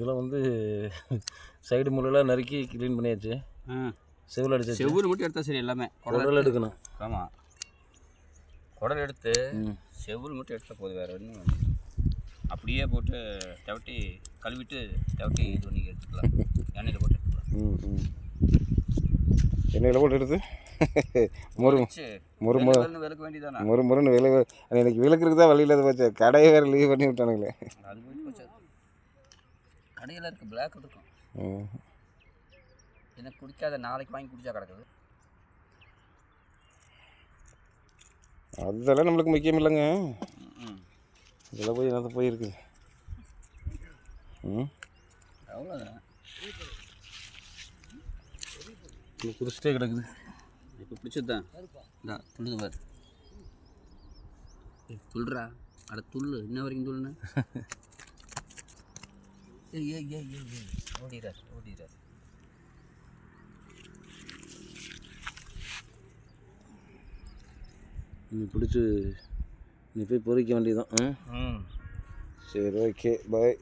இதெல்லாம் வந்து சைடு முள்ளெல்லாம் நறுக்கி க்ளீன் பண்ணியாச்சு. செவில் அடிச்சு செவ்வறு மட்டும் எடுத்தால் சரி. எல்லாமே குடல் எடுக்கணும். ஆமாம், குடல் எடுத்து செவ்வறு மட்டும் எடுத்தால் போதும். வேறு ஒன்றும் அப்படியே போட்டு தவட்டி கழுவிட்டு தவட்டி இது பண்ணி எடுத்துக்கலாம். எண்ணெயில் போட்டு எடுத்துக்கலாம். எண்ணெயில் போட்டு எடுத்து விளக்க வேண்டியதானே. முறுன்னு எனக்கு விளக்குறதுக்கு தான் வழி இல்லாத போச்சு. கடையை வேறு லீவ் பண்ணி விட்டானுங்களே. அது போயிட்டு போச்சு. கடையில் இருக்குது, பிளாக் இருக்கும். எனக்கு குடிக்காத, நாளைக்கு வாங்கி குடிச்சா கிடக்குது. அதெல்லாம் நம்மளுக்கு முக்கியம் இல்லைங்க. இதெல்லாம் போய் என்னது போயிருக்குது. அவ்வளோதான், குடிச்சிட்டே கிடக்குது. இப்போ பிடிச்சது தான். இதான் துள்ளுது பாரு. துள்ளுறா, அட துள்ளு. இன்ன வரைக்கும் துள்ளுன்னு ஓடிறாரு. நீ பிடிச்சி நீ போய் பொறிக்க வேண்டியதான். சரி, ஓகே, பாய்.